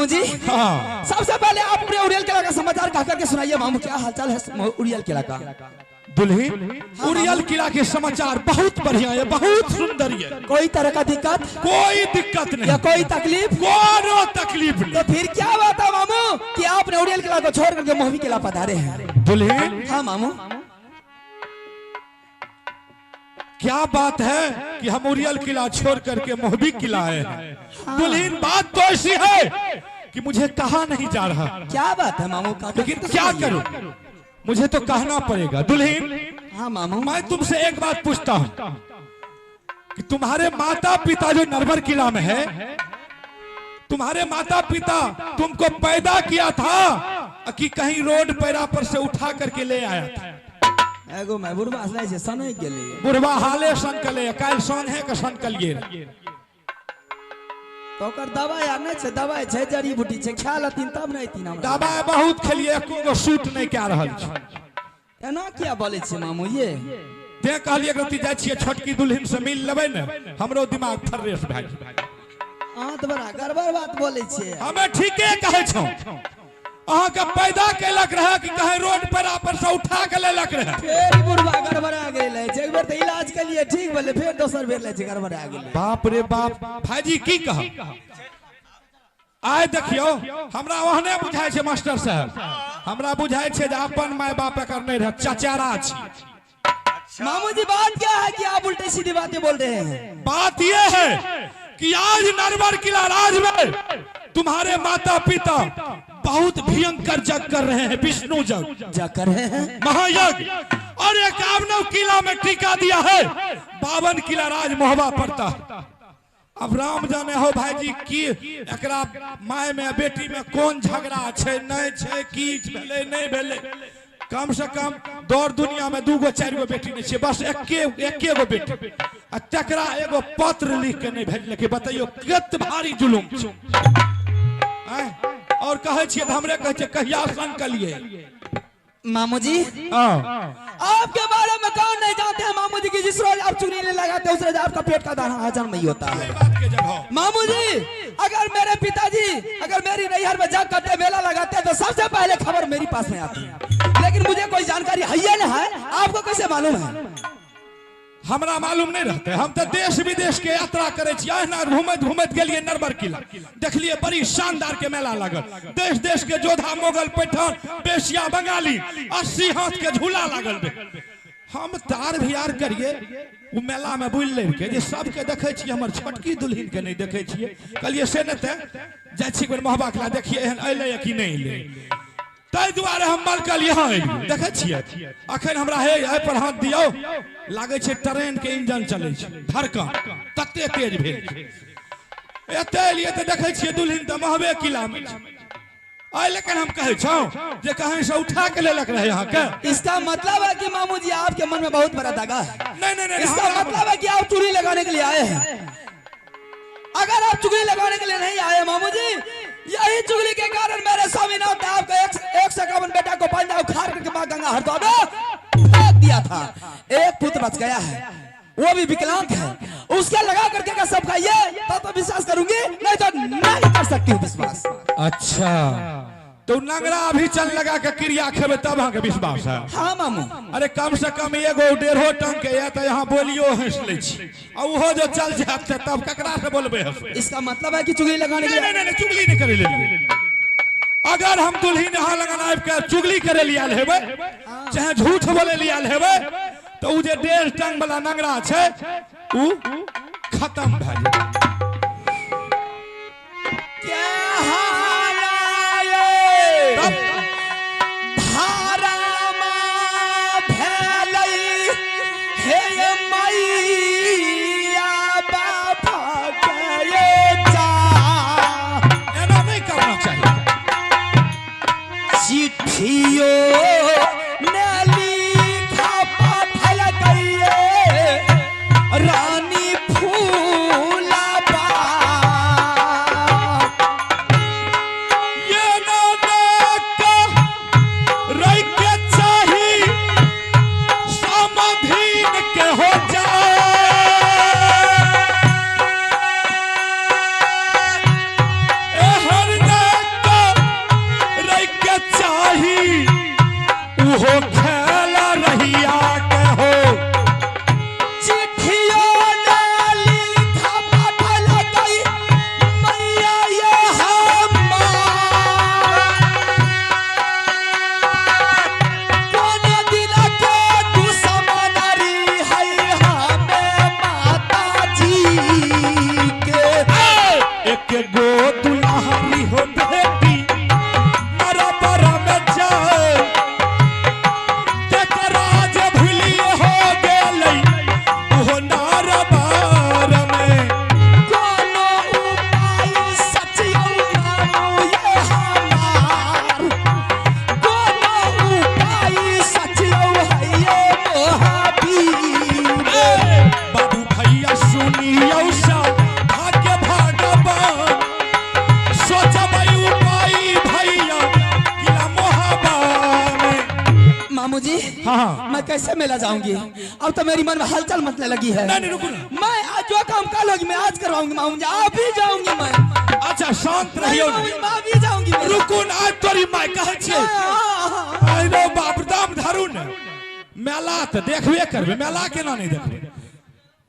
मामू जी हाँ। सबसे पहले आप पूरे उड़ियल किला का समाचार कह करके सुनाइए मामू, क्या हालचाल है उड़ियल किला का? दुल्हीन उड़ियल किला के समाचार बहुत बढ़िया है, बहुत सुंदर है। कोई तरह का दिक्कत? कोई दिक्कत नहीं या कोई तकलीफ? कोई तकलीफ नहीं। तो फिर क्या बात है मामू कि आपने उड़ियल किला को छोड़ करके मोहबी किला पधारे हैं? दुल्हीन हाँ मामू, क्या बात है कि हम उड़ियल किला छोड़ करके मोहबी किला आए हैं। हाँ। दुल्हीन बात तो ऐसी है कि मुझे कहा नहीं जा रहा, क्या बात है मामू का? लेकिन क्या करूं, मुझे तो कहना पड़ेगा। दुल्हीन हाँ मामू, मैं तुमसे एक बात पूछता हूं कि तुम्हारे माता पिता जो नरवर किला में है, तुम्हारे माता पिता तुमको पैदा किया था कि कहीं रोड पैरा पर से उठा करके ले आया था? एगो मैं बुढ़वा से जे सनक गेले, बुढ़वा हाले सनकले काल सन है के सनकलिए तो ओकर दवाई आने छे, दवाई छे, जड़ी बूटी छे, खा लतीन तब नहीं तीन हमरा। दवाई बहुत खेलिए, एको गो सूट नहीं कह रहल छै। एना क्या बोले छे मामू ये? ते कहलिए गति जाय छिए छोटकी दुल्हन से मिल लेबै ने, हमरो दिमाग फ्रेश भए जेतै। हां तो बड़ा गड़बड़ बात बोले छे। हमें ठीके कहै छौ, अहाँ के पैदा केलक रहे कि कहीं रोड पर से उठा के लेलक रहे? फेर बुढ़वा गड़बड़ा गेले छे, एक बेर त इलाज के लिए ठीक भेले, फिर दोसर बेर ले छे गड़बड़ा गेले। बाप रे बाप, भाईजी की कह आय देखियो, हमरा ओहने बुझाय छे मास्टर साहब, हमरा बुझाय छे जे अपन माय बाप एकर नहीं रह, चचेरा छी। मामू जी बात क्या है कि आप उल्टी सीधी बातें बोल रहे हैं? बात ये है कि आज नरवर किला राज में तुम्हारे माता पिता बहुत भयंकर जग कर रहे हैं, विष्णु जग कर रहे हैं, महायज्ञ, और एक आवनव किला में टीका दिया है, 52 किला राज मोहबा पड़ता। अब राम जाने हो भाईजी की एकरा माय में बेटी में कौन झगड़ा छे नहीं छे, की भेले नहीं भेले। कम से कम दौड़ दुनिया में 2 गो 4 गो बेटी नहीं छे, बस एके गो बेटी, आ तकरा एगो पत्र लिख के नहीं भेजले कि बताइयो कत भारी जुलुम छे। और कहे छिए हमरे कहे छे कहिया सनकलिए। मामू जी आपके बारे में कौन नहीं जानते हैं मामू जी की जिस रोज आप चुगली नहीं लगाते उस रोज आपका पेट का दाना हजम नहीं होता है। मामू जी अगर मेरे पिताजी अगर मेरी नैहर में जग करते मेला लगाते तो सबसे पहले खबर मेरी पास में आती, लेकिन मुझे कोई जानकारी है ना है, आपको कैसे मालूम है? हमरा मालूम नहीं रहते, हम तो देश विदेश के यात्रा करे छिए ना, घूमत घूमत गेलिए नरवर किला, देखलिए बड़ी शानदार के मेला लागल, देश देश के जोधा मोगल पैठान बेसिया बंगाली 80 हाथ के झूला लागल। हम तार भियार करिए उ मेला में बुल ले के जे सबके देखे छिए, हमर छोटकी दुल्हन के नहीं देखे छिए। कहलिए से न ते जाय छी मोहबा किला देखिए एहन अइले कि नहीं अइले, ताहि दुआरे हम मलकल यहाँ एलिए। देखे छिए अखन हमरा हे पर हाथ दियो, लागे छे ट्रेन के इंजन चले छे, धड़कन तते तेज भेल एते एलिए त देखे छिए दुल्हन त मोहबे किला में आय, लेकिन हम कहे छौ जे कहीं से उठा के लेलक रहे यहाँ के। इसका मतलब है कि मामू जी आपके मन में बहुत बड़ा दगा है। नहीं नहीं नहीं, इसका मतलब है कि आप चुगली लगाने के लिए आए हैं। अगर आप चुगली लगाने के लिए नहीं आए मामू जी, यही चुगली के कारण मेरे स्वामीनाथ ने आपको 151 बेटा को पंजा उखाड़ करके मां गंगा हरदोई में फेंक दिया था। एक पुत्र बच गया है, वो भी विकलांग है, उसके लगा करके का सब खाइए तो विश्वास करूंगी, नहीं तो नहीं कर सकती हूँ विश्वास। अच्छा तो नंगरा अभी चल लगा के क्रिया खेबे तब अहाँ के विश्वास है? हाँ मामू। अरे कम से कम 1.5 टन के तो यहाँ बोलियो हंस ले छी, और वो जो चल जाते तब ककरा से बोलबे? इसका मतलब है कि चुगली लगाने के लिए? नहीं चुगली नहीं करे ले। अगर हम दुल्हन यहाँ लगन आबि के चुगली करे लिया हेबे चाहे झूठ बोले लिया हेबे तो उ जे 1.5 टन वाला नंगरा छे उ खत्म भ जाए। क्या रानी फूला जी हाँ। मैं कैसे मेला जाऊंगी? अब तो मेरी मन में हलचल मचने लगी है। नहीं रुको ना। मैं आज जो काम कल होगी मैं आज करवाऊंगी मामू जी, आप भी जाऊंगी मैं। अच्छा शांत रहियो ना। मैं भी जाऊंगी। रुको ना, आज तोरी माय कहै छै। आइरो बाप दाम धरू ने। मेला त देखबे करबे, मेला केना नहीं देखबे?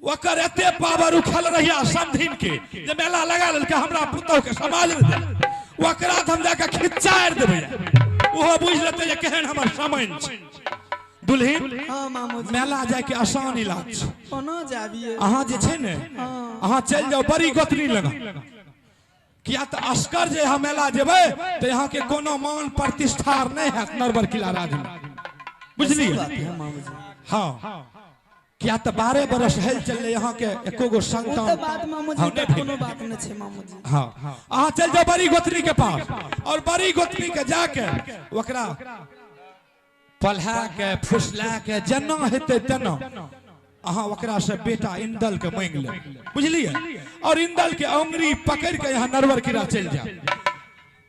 ओकर एते पावर उखल रहिया समधिन के जे मेला लगा लेलके हमरा पुतौ के समाज में दे। ओकरा हम जाके खिच्चार देबै। ओहो बुझ लेतै जे केहन हमर सामान छै। दुल्हिन हां मामू जी, मेला जाय के आसान इलाज छै। कोना जाबिए? अहाँ जे छै ने, अहाँ चल जाओ बड़ी गोतनी लगा। किया त अस्कर जे हम मेला जेबै त यहाँ के कोनो मान प्रतिष्ठा नहीं है नरवर किला राज में, बुझलिए? हाँ, क्या तो 12 बरस हेल चल यहाँ के एको गो संतान। बात मामू जी, कोनो बात नहीं छे मामू जी। हाँ, अहाँ चल जाओ बड़ी गोतनी के पास और बड़ी गोतनी के जाके ओकरा पल्हा के फुसला के जना हेते तना अहाँ ओकरा से बेटा इंदल के मांग ले, बुझलिए? और इंदल के अंगुरी पकड़ के यहाँ नरवर किला चल जाए।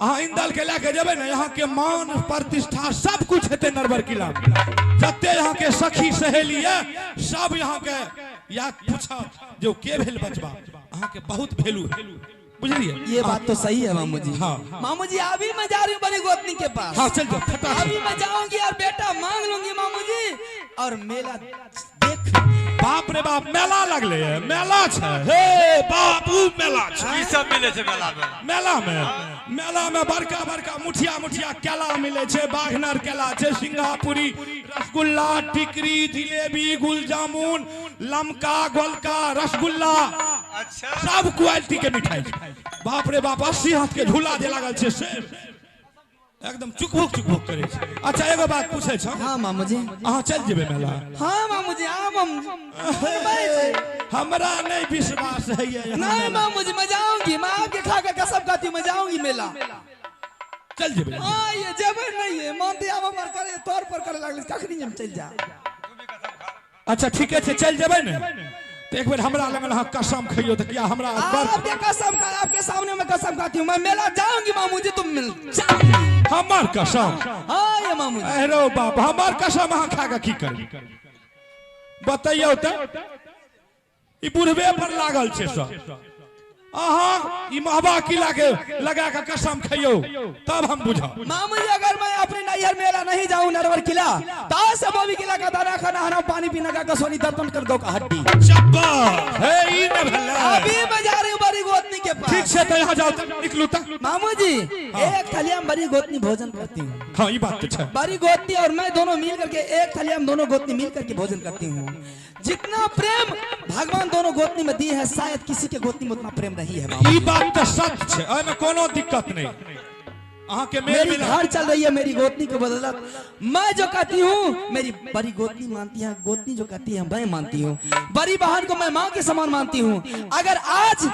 अहाँ इंदल के लेके जेबे ना, यहाँ के मान प्रतिष्ठा सब कुछ हेते नरवर किला में। जते यहाँ के सखी सहेली है सब यहाँ के याद पूछा जो के भेल बचबा, अहाँ के बहुत भेलू है, बुझलिए? ये बात तो सही है मामू जी। हाँ मामू जी अभी मैं जा रही हूँ बड़ी गोतनी के पास। हाँ चल जाओ फटाफट। अभी मैं जाऊंगी और बेटा मांग लूंगी मामू जी, और मेला देख। बाप रे बाप, मेला लगले है, मेला छै। हे बाबू मेला छै। की सब मिले छै मेला में? मेला में बड़का बड़का मुठिया मुठिया केला मिले छै, बाघनर केला छै, सिंगापुरी रसगुल्ला, टिकरी, जिलेबी, गुल जामुन, लमका, गोलका, रसगुल्ला, अच्छा सब क्वालिटी के मिठाई छै। बाप रे बाप, 80 हाथ के झूला दे लागल छै से एकदम चुकभुक करे छै। अच्छा एगो बात पूछे छ। हाँ मामू जी। अहाँ चल जेबे मेला? हाँ मामू जी, हाँ मामू जी। हमरा नहीं विश्वास है ये। नहीं मामू जी, मैं जाऊंगी, मैं आपके खा के कसम खाती हूँ, मैं जाऊंगी मेला। चल जेबे? हाँ ये जेबे नहीं है, मानते आप पर करे तौर पर करे लागले कखनी हम चल जा। अच्छा ठीक है, चल जेबे ने तो एक बार हमरा लगन हाँ कसम खइयो तो क्या हमरा आपके कसम खा, आपके सामने मैं कसम खाती हूँ, मैं मेला जाऊंगी मामू जी, तुम मिल हमार कसम। हाँ ये मामू जी। अरे बाप, हमार कसम अहाँ खा के की करी बताइयो तो? ई बुढ़बे पर लागल छे सब। अहाँ ई महबा किला के लगा के कसम खइयो तब हम बुझा। मामू जी अगर मैं अपने नैहर मेला नहीं जाऊं नरवर किला, ताश बॉबी किला का दाना खाना हरा पानी पीना का कसोनी दर्पण कर दो का हड्डी। शाबाश, हे ई न भला। अभी मैं जा रही हूं बड़ी गोतनी के पास। ठीक से तो यहाँ जाओ तक निकलू तक। मामू जी एक थालिया में बड़ी गोतनी भोजन करती हूँ। हाँ ये बात तो है। बड़ी गोतनी और मैं दोनों मिल करके एक थालिया में दोनों गोतनी मिल करके भोजन करती हूँ। जितना प्रेम भगवान दोनों गोतनी में दी है शायद किसी के गोतनी में उतना प्रेम नहीं है। ई बात तो सच है, एमे कोनो दिक्कत नहीं। अहाँ के मेरी घर चल रही है मेरी गोतनी के बदौलत। मैं जो कहती हूँ मेरी बड़ी गोतनी मानती है, गोतनी जो कहती है मैं मानती हूँ। बड़ी बहन को मैं माँ के समान मानती हूँ। अगर आज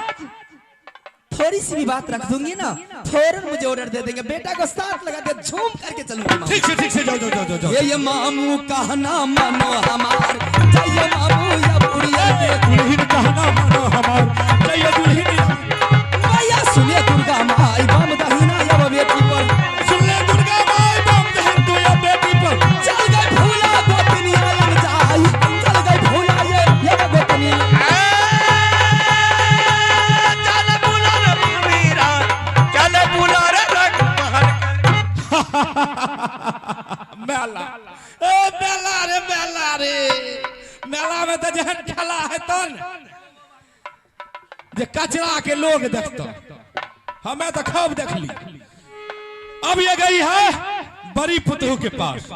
थोड़ी सी भी बात रख दूंगी ना, फौरन मुझे ऑर्डर दे देंगे, बेटा को साथ लगा के झूम करके चलूंगी। ठीक से जाओ। ये मामू कहना मानो हमार, चाहिए मामू या बुढ़िया के दुल्हन कहना मानो हमार, चाहिए दुल्हन। भैया सुनिए दुर्गा माई बम दहीना या बेटी पर, सुन ले दुर्गा माई बम दहीन तो या बेटी पर। चल गई फूला गोतनी आलम जाई, चल गई फूला ये गोतनी। चल बुला रे मीरा, चल बुला रे रखमहल। मेला मेला में तो जहन ठला है तन जे कचरा के लोग देखता, हमें तो खूब देख ली। अब ये गई है बड़ी पुतहू के पास।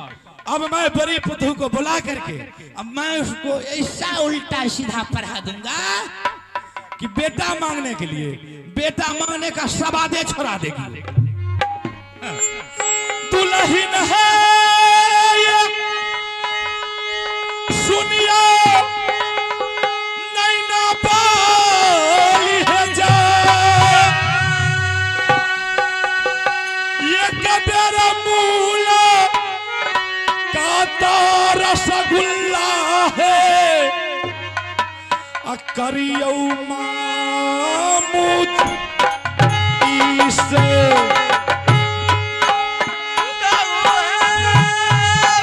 अब मैं बड़ी पुतहू को बुला करके अब मैं उसको ऐसा उल्टा सीधा पढ़ा दूंगा कि बेटा मांगने के लिए बेटा मांगने का सवादे छोड़ा देगी। दुल्हन है सुनिया नैना बाली है जा, ये कबेरा मूला काता रसगुल्ला है, अकरियो मामूद इसे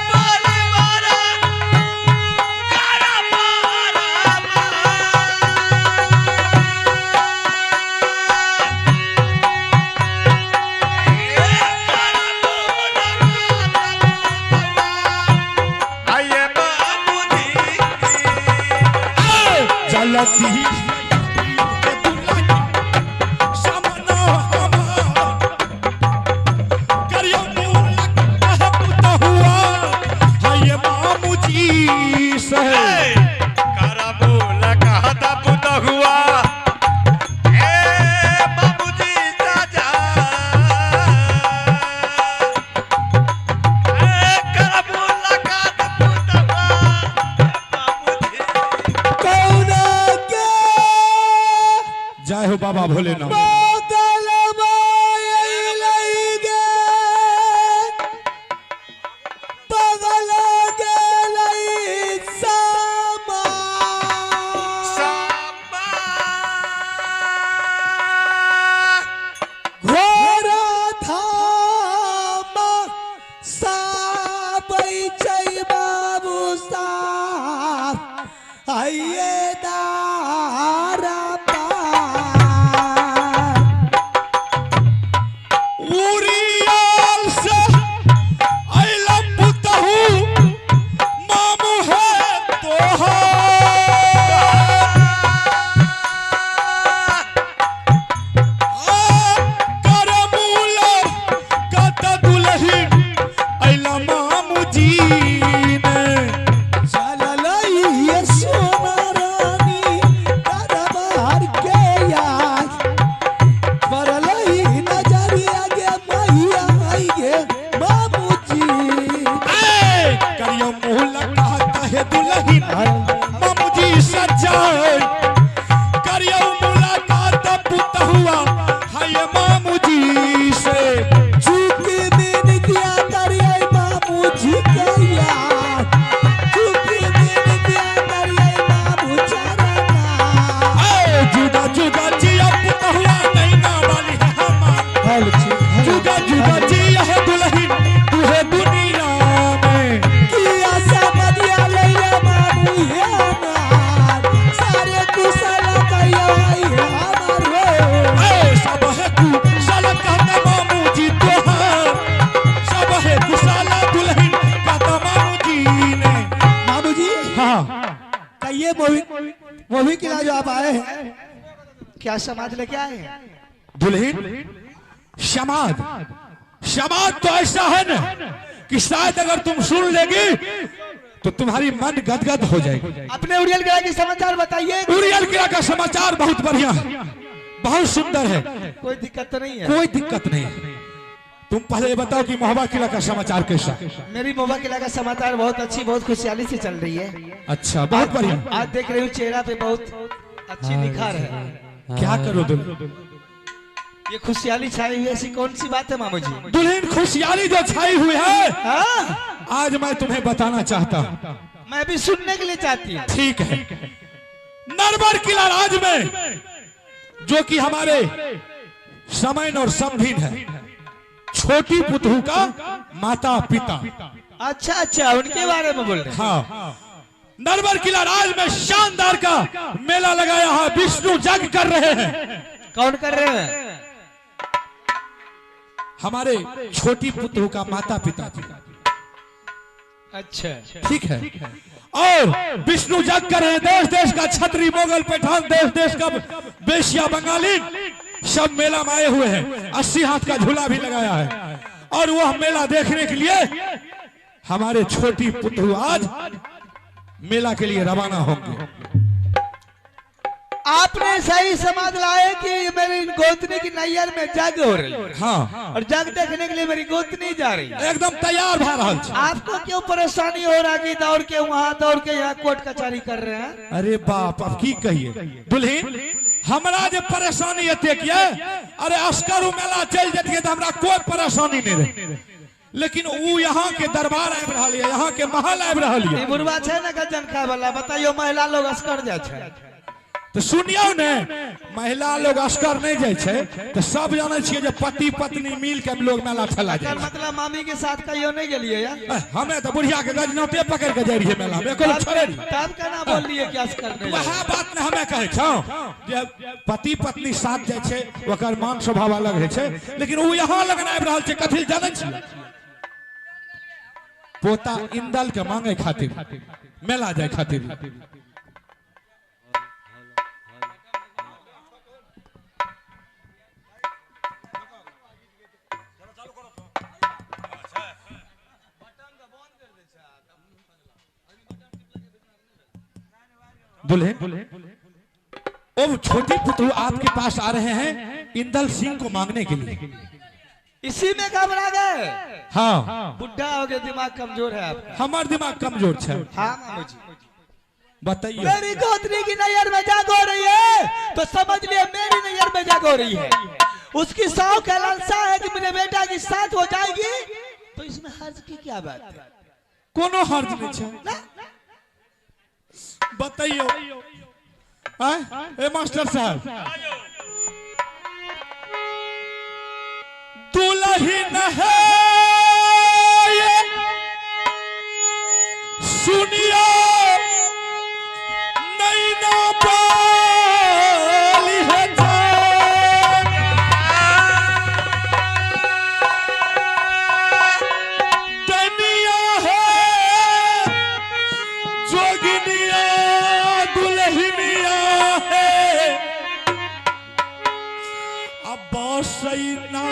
बाली गलती जय हो बाबा भोलेनाथ। मूवी के लिए जो आप आए हैं क्या समाज लेके आए हैं? दुल्हन समाज समाज तो ऐसा है ना कि शायद अगर तुम सुन लेगी तो तुम्हारी मन गदगद हो जाएगी। अपने उड़ियल किला के समाचार बताइए। उड़ियल किला का समाचार बहुत बढ़िया है, बहुत सुंदर है, कोई दिक्कत तो नहीं है? कोई दिक्कत नहीं है। तुम पहले ये बताओ कि महोबा किला का समाचार कैसा? मेरी महोबा किला का समाचार बहुत अच्छी, बहुत खुशहाली से चल रही है। अच्छा, बहुत बढ़िया। आज देख रही हूँ चेहरा पे बहुत अच्छी निखार है। क्या करो दुल्हन, ये खुशहाली छाई हुई ऐसी कौन सी बात है मामू जी? दुल्हन खुशहाली जो छाई हुई है हाँ? आज मैं तुम्हें बताना चाहता हूँ। मैं भी सुनने के लिए चाहती हूँ। ठीक है। नरवर किला राज में जो कि हमारे समैन और समधीन है, छोटी पुतहू का माता पिता। अच्छा अच्छा, उनके बारे में बोल रहे हैं। हाँ, नरवर किला राज में शानदार का मेला लगाया है, विष्णु जग कर रहे हैं। कौन कर रहे हैं? हमारे छोटी पुतहू का माता पिता। अच्छा, ठीक है। और विष्णु जग कर रहे हैं, देश देश का छतरी मोगल पठान, देश देश का बेशिया बंगाली सब मेला में आए हुए हैं। 80 हाथ का झूला भी लगाया है और वह मेला देखने के लिए हमारे छोटी पुतहू आज मेला के लिए रवाना होंगे। आपने सही समझ लाए कि मेरी गोतनी की नैयर में जग हो रही है। हाँ, और जग देखने के लिए मेरी गोतनी जा रही है। एकदम तैयार भा रहा है। आपको क्यों परेशानी हो रहा कि दौड़ के वहाँ दौड़ के यहाँ कोर्ट कचहरी कर रहे हैं? अरे बाप, अब की कहिए दुल्हन, हमरा जो परेशानी एते किया, अरे अस्करू मेला चल जाती तो हमरा कोई परेशानी नहीं रहे, लेकिन वो यहाँ के दरबार आबि रहा है, यहाँ के महल आबि रहा है। बुढ़वा है ना गजन खाए वाला, बताइयो महिला लोग अस्कर जाए छे तो सुनियो ने, महिला लोग अस्कर नहीं जाए छे तो सब जाने छिए जे पति पत्नी मिल के लोग मेला ठेला जाए। मतलब मामी के साथ कहियो नहीं गेलिए या? हमें तो बुढ़िया के गजनौटे पकड़ के जाए रहिए मेला में, कोनो छोड़े नहीं। तब केना बोल लिए कि अस्कर नहीं? वह बात ने हमें कहे छौ जे पति पत्नी साथ जाए छे ओकर मान स्वभाव अलग है छे, लेकिन वो यहाँ लगन आबि रहल छे कथि जाने छिए, पोता इंदल के मांगे खातिर, मेला जाए खातिर। दुल्हन वो छोटी पुतू आपके पास आ रहे हैं इंदल सिंह को मांगने के लिए। इसी में घबरा गए? हाँ, बुढ़ा हो गया, दिमाग कमजोर है आपका। हमार दिमाग कमजोर है। हाँ मामू जी, बताइए। मेरी गोतनी की नैयर में जाग हो रही है तो समझ लिए मेरी नैयर में जाग हो रही है। उसकी सौ का लालसा है कि मेरे बेटा की साथ हो जाएगी, तो इसमें हर्ज की क्या बात है? कोनो हर्ज नहीं है। बताइए ए मास्टर साहब, दुल्हन है ये सुनिया नहीं ना पाली है दुनिया है जोगिनिया दुल्हनिया है अब सही ना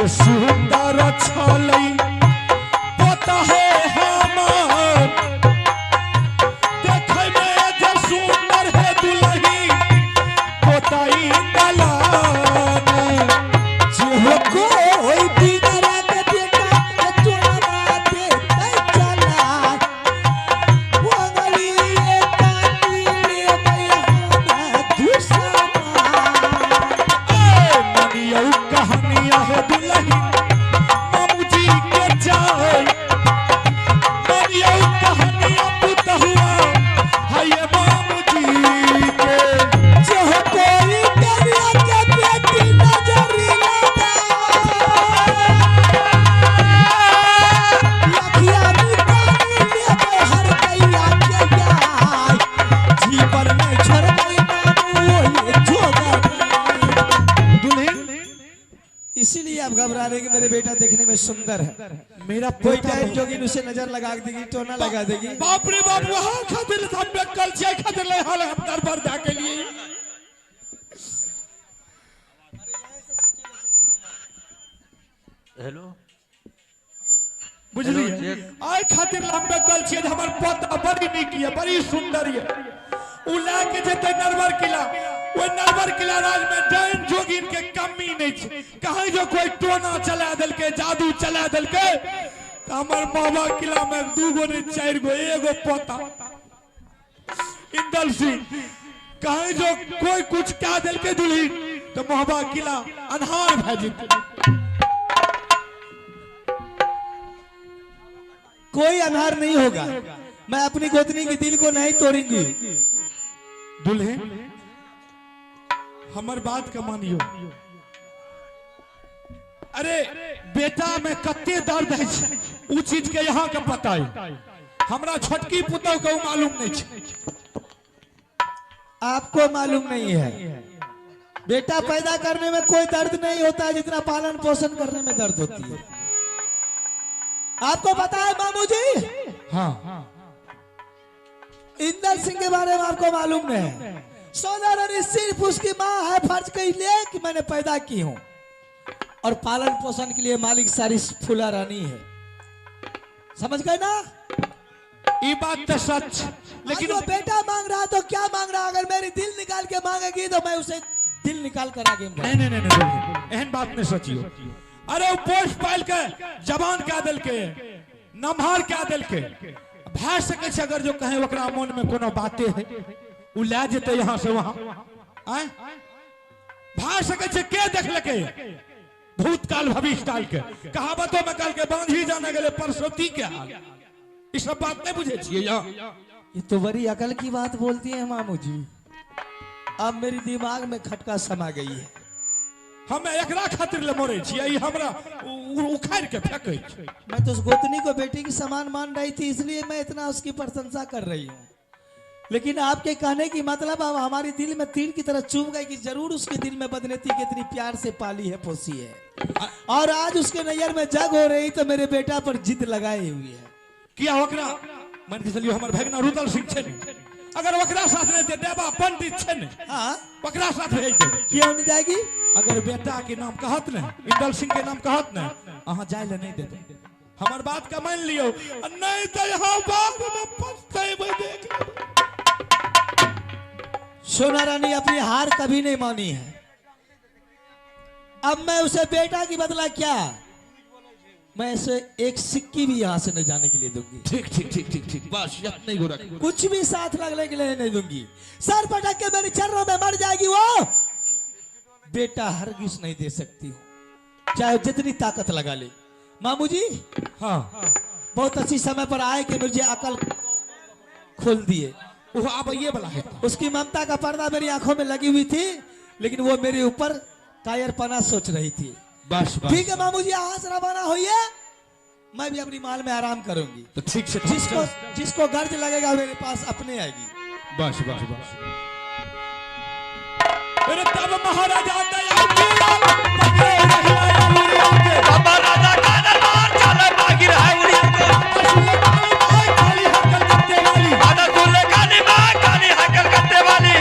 सुंदर छलई पता है हमार देखे में जो सुंदर है दुल्ही पोताई दलान जो कोई बिगड़ा के बेटा तोरा दे चला वो गली काटी ले भैया दूसरा मनिया कहानिया है दुल्ही मामू जी के जाए मनिया कहानिया पुत हुआ है ये मामू जी के जो कोई दरिया के बेटी नजरी लगा लखिया निकाली ले हर कैया के जाए जीवन में छोड़ गई मामू ये जोगा। इसीलिए आप घबरा रहे कि मेरे बेटा देखने में सुंदर है। मेरा कोई टाइम जोगिन उसे नजर लगा देगी, टोना लगा देगी। बाप रे बाप, वहां खातिर हम कल से खातिर ले हाल हम दरबार जाके लिए हेलो बुझलिए आय खातिर लंबे कल से हमर पोता बड़ी नीक है, बड़ी सुंदर है। उ लाके जेते नरवर किला, वो नरवर किला राज में डाइन जोगिन के कमी नहीं छे। कहीं जो कोई टोना चला देल के, जादू चला देल के, हमर बाबा किला में दूगो ने चार गो एगो पोता इंदल सिंह। कहीं जो कोई कुछ क्या दिल के दुल्ही तो मोहबा किला अनहार भै जेते। कोई अनहार नहीं होगा, मैं अपनी गोतनी के दिल को नहीं तोड़ूंगी। दुल्हे हमार बात का मानियो। अरे बेटा में कत्ते दर्द है उ चीज के यहाँ का पता है, हमरा छोटकी पुतौ को मालूम नहीं है। आपको मालूम नहीं है, बेटा पैदा करने में कोई दर्द नहीं होता जितना पालन पोषण करने में दर्द होती है। आपको पता है मामू जी? हाँ, इंदल सिंह के बारे में आपको मालूम है? सोनारानी सिर्फ उसकी माँ है, फर्ज कही ले कि मैंने पैदा की हूँ, और पालन पोषण के लिए मालिक सारी फूला रानी है। समझ गए ना? ये बात तो सच, लेकिन वो बेटा मांग रहा तो क्या मांग रहा? अगर मेरी दिल निकाल के मांगेगी तो मैं उसे दिल निकाल कर आगे नहीं नहीं नहीं नहीं, एहन बात नहीं सोचियो। अरे वो पोष पाल के जवान क्या दिल के, नम्हार क्या दिल के, भाई सके छे अगर जो कहे ओकरा मन में कोनो बातें है उ ले जेते यहाँ से वहां। आए भाई सके छे के देख लके भूतकाल भविष्य काल के कहावतों में काल के बांध ही जाने गले परसौती के हाल। ये सब बात नहीं बुझे छिए यहाँ। ये तो बड़ी अकल की बात बोलती है मामू जी। अब मेरी दिमाग में खटका समा गई है। हमें एकरा खातिर ले मोरे छिए, ई हमरा उखाड़ के फेंकै छै। मैं तो उस गोतनी को बेटी की समान मान रही थी, इसलिए मैं इतना उसकी प्रशंसा कर रही हूँ। लेकिन आपके कहने की मतलब अब हमारे दिल में तीर की तरह चुभ गई कि जरूर उसके दिल में बदनीति कितनी प्यार से पाली है पोसी है, और आज उसके नैयर में जग हो रही तो मेरे बेटा पर जिद लगाए हुई है। किया ओकरा मन के चलियो हमर भगना रुदल सिंह छे ने, अगर ओकरा साथ नहीं दे देबा पंडित छे ने, हाँ ओकरा साथ भेज दे। क्यों नहीं जाएगी? अगर बेटा के नाम कहत ने, इंदल सिंह के नाम कहत ने, अहाँ जाय ले नहीं देते। हमर बात का मान लियो, नहीं तो यहाँ बाद में पछताएबे देख। सोना रानी अपनी हार कभी नहीं मानी है। अब मैं उसे बेटा की बदला क्या, मैं इसे एक सिक्की भी यहां से नहीं जाने के लिए दूंगी। ठीक ठीक ठीक ठीक ठीक, बस इतना ही हो रहा। कुछ भी साथ लगने के लिए नहीं दूंगी। सर पटक के मेरे चरणों में मर जाएगी वो। बेटा हरगिज नहीं दे सकती हूँ, चाहे जितनी ताकत लगा ले। मामू जी, हाँ बहुत अच्छी समय पर आए कि मुझे अकल खोल दिए। वो अब ये वाला है। उसकी ममता का पर्दा मेरी आंखों में लगी हुई थी, लेकिन वो मेरे ऊपर कायरपना सोच रही थी। बस बस ठीक है मामू जी, आज रवाना होइए, मैं भी अपनी माल में आराम करूंगी। तो ठीक से जिसको गर्ज लगेगा मेरे पास अपने आएगी। बस बस बस। अरे तब महाराजा दया किया, पकड़े रहिया उड़िया के। बाबा राजा का दरबार चले बागी रहे उड़िया के। असुले काली माई काली हकल करते वाली, दादा सुले काली माँ काली हकल करते वाली।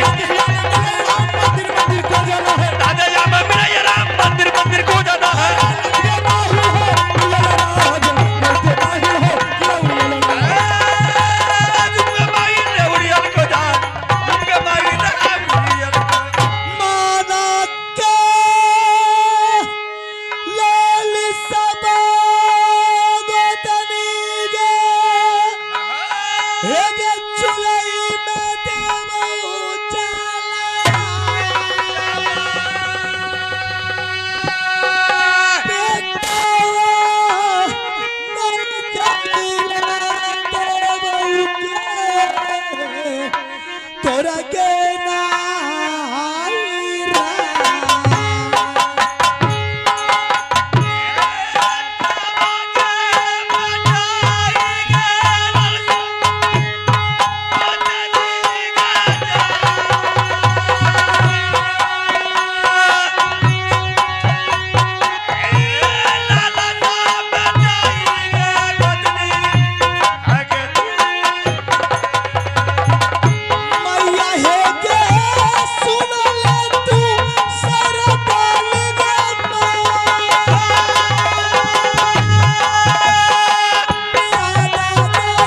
मंदिर मंदिर को जाना है। दादा यहाँ में मेरा ये राम मंदिर मंदिर को जाना है। ये नाही है ये राज, मरते नाही है ये उड़ेला। तुमके माई ने उड़िया को जा, तुमके माई ने उड़िया को। माना के लाल सबा गोतनी गे, एगे चुलई में देवो चला। बेटा मन जमीला देवो के, तोरा के नाई रा। मैया हे के सुन ले तू सरदार गे सादा नहीं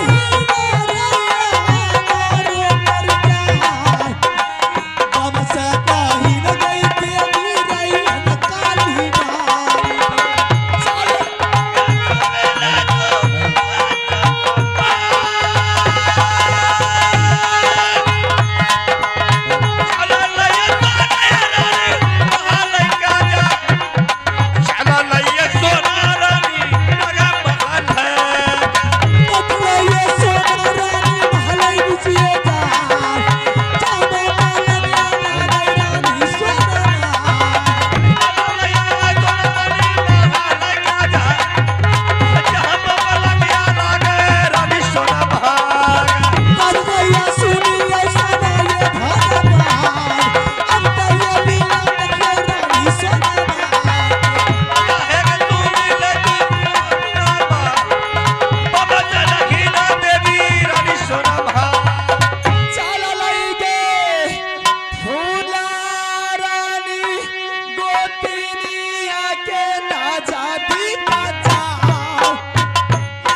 रे मारो पर जाए, हम से कहीं न गई तेरी रैन काली माई। पटले ये सोना रानी महलाई बुझिए जा, जाबे पालन लाला रानी सोना। करवैया सुनी ऐसा ये भगवान, अब तो ये लीला देखिए रानी सोना। चल लईगे फूला रानी गोतिनिया के ना जाती ना जाओ।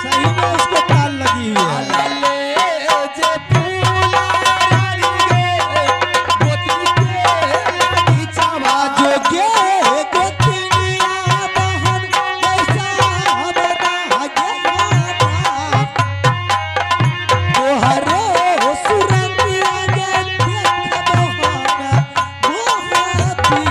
सही में उसको ताल लगी हुई है। ले जे फूला रानी गे, गोतिनी के लागी चावा जोगे, गोतिनिया बहन कैसा बना गे। तोहरो सुरतिया गे देख बहन मोहती